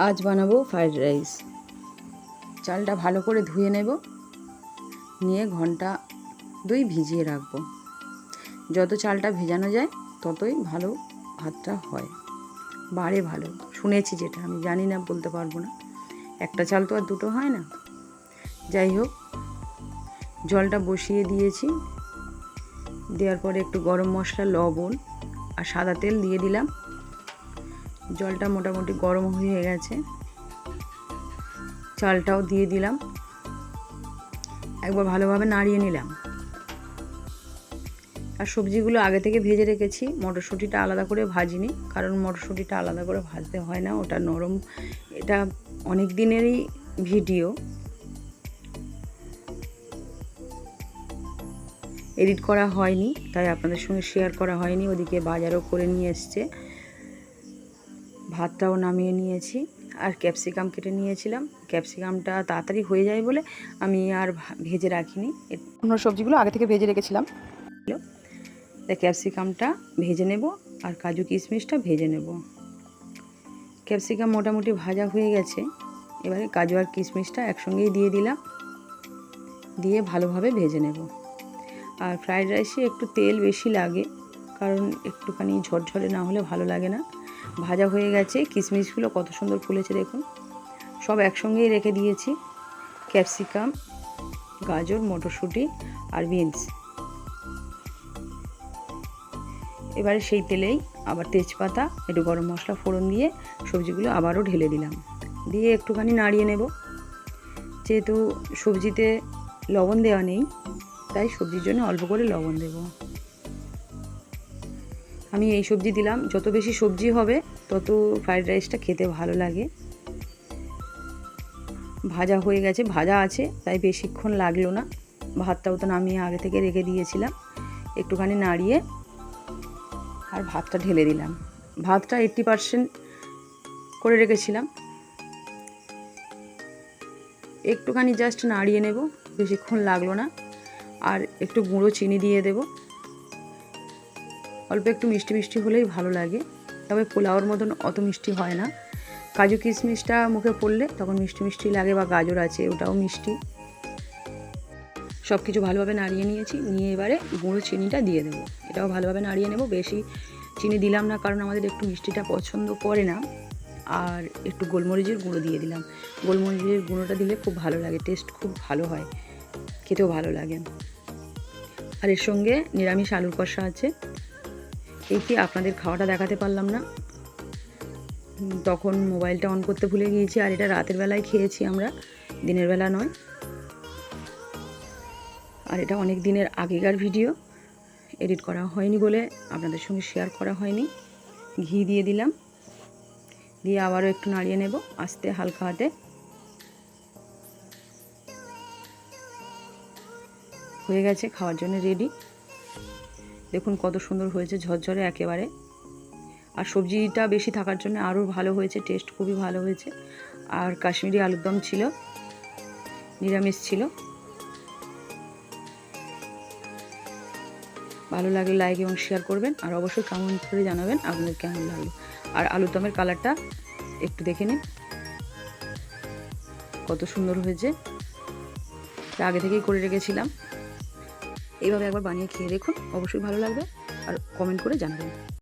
আজ বানাবো fried rice. চালটা ভালো করে ধুয়ে নেব, নিয়ে ঘন্টা 2 ভিজিয়ে রাখবো। যত চালটা ভেজানো যায় ততই ভালো ভাতটা হয়, বাড়ে ভালো। শুনেছি, যেটা আমি জানি না, বলতে পারবো না, একটা চাল তো আর দুটো হয় না। যাই হোক, জলটা বসিয়ে দিয়েছি। দেওয়ার পরে একটু গরম মশলা, লবণ আর সাদা তেল দিয়ে দিলাম। জলটা মোটামুটি গরম হয়ে গেছে, চালটাও দিয়ে দিলাম। একবার ভালোভাবে নাড়িয়ে নিলাম। আর সবজিগুলো আগে থেকে ভেজে রেখেছি। মটরশুঁটিটা আলাদা করে ভাজিনি, কারণ মটরশুঁটিটা আলাদা করে ভাজতে হয় না, ওটা নরম। এটা অনেক দিনেরই ভিডিও, এডিট করা হয়নি, তাই আপনাদের সঙ্গে শেয়ার করা হয়নি। ওদিকে বাজারও করে নিয়ে এসছে, ভাতটাও নামিয়ে নিয়েছি। আর ক্যাপসিকাম কেটে নিয়েছিলাম। ক্যাপসিকামটা তাড়াতাড়ি হয়ে যায় বলে আমি আর ভেজে রাখিনি। অন্য সবজিগুলো আগে থেকে ভেজে রেখেছিলাম। তাই ক্যাপসিকামটা ভেজে নেব আর কাজু কিশমিশটা ভেজে নেব। ক্যাপসিকাম মোটামুটি ভাজা হয়ে গেছে। এবারে কাজু আর কিশমিশটা একসঙ্গেই দিয়ে দিলাম, দিয়ে ভালোভাবে ভেজে নেব। আর ফ্রাইড রাইসে একটু তেল বেশি লাগে, কারণ একটুখানি ঝরঝরে না হলে ভালো লাগে না। ভাজা হয়ে গেছে, কিশমিশগুলো কত সুন্দর ফুলেছে দেখুন। সব একসঙ্গেই রেখে দিয়েছি, ক্যাপসিকাম, গাজর, মটরশুঁটি আর বিনস। এবারে সেই তেলেই আবার তেজপাতা, একটু গরম মশলা ফোড়ন দিয়ে সবজিগুলো আবারও ঢেলে দিলাম, দিয়ে একটুখানি নাড়িয়ে নেব। যেহেতু সবজিতে লবণ দেওয়া নেই, তাই সবজির জন্য অল্প করে লবণ দেব। আমি এই সবজি দিলাম, যত বেশি সবজি হবে তত ফ্রাইড রাইসটা খেতে ভালো লাগে। ভাজা হয়ে গেছে, ভাজা আছে তাই বেশিক্ষণ লাগলো না। ভাতটাও তো নামিয়ে আগে থেকে রেখে দিয়েছিলাম। একটুখানি নাড়িয়ে আর ভাতটা ঢেলে দিলাম। ভাতটা 80% করে রেখেছিলাম। একটুখানি জাস্ট নাড়িয়ে নেব, বেশিক্ষণ লাগলো না। আর একটু গুঁড়ো চিনি দিয়ে দেব। অল্প একটু মিষ্টি মিষ্টি হলেই ভালো লাগে, তবে পোলাওর মতন অত মিষ্টি হয় না। কাজু কিশমিশটা মুখে পড়লে তখন মিষ্টি মিষ্টি লাগে, বা গাজর আছে ওটাও মিষ্টি। সব কিছু ভালোভাবে নাড়িয়ে নিয়েছি, নিয়ে এবারে গুঁড়ো চিনিটা দিয়ে দেবো। এটাও ভালোভাবে নাড়িয়ে নেব। বেশি চিনি দিলাম না, কারণ আমাদের একটু মিষ্টিটা পছন্দ করে না। আর একটু গোলমরিচের গুঁড়ো দিয়ে দিলাম। গোলমরিচের গুঁড়োটা দিলে খুব ভালো লাগে, টেস্ট খুব ভালো হয়, খেতেও ভালো লাগে। আর এর সঙ্গে নিরামিষ আলুর কষা আছে। এই কি, আপনাদের খাওয়াটা দেখাতে পারলাম না, তখন মোবাইলটা অন করতে ভুলে গিয়েছি। আর এটা রাতের বেলায় খেয়েছি আমরা, দিনের বেলা নয়। আর এটা অনেক দিনের আগেকার ভিডিও, এডিট করা হয়নি বলে আপনাদের সঙ্গে শেয়ার করা হয়নি। ঘি দিয়ে দিলাম, দিয়ে আবারও একটু নাড়িয়ে নেব আস্তে হালকা হাতে। হয়ে গেছে, খাওয়ার জন্য রেডি। দেখুন কত সুন্দর হয়েছে, ঝরঝরে একেবারে। আর সবজিটা বেশি থাকার জন্য আরও ভালো হয়েছে, টেস্ট খুবই ভালো হয়েছে। আর কাশ্মীরি আলুর দম ছিল, নিরামিষ ছিল। ভালো লাগলে লাইক এবং শেয়ার করবেন, আর অবশ্যই কমেন্ট করে জানাবেন আপনাদের কেমন লাগলো। আর আলুর দমের কালারটা একটু দেখে নিন, কত সুন্দর হয়েছে। আগে থেকেই করে রেখেছিলাম। এইভাবে একবার বানিয়ে খেয়ে দেখুন, অবশ্যই ভালো লাগবে। আর কমেন্ট করে জানাবেন।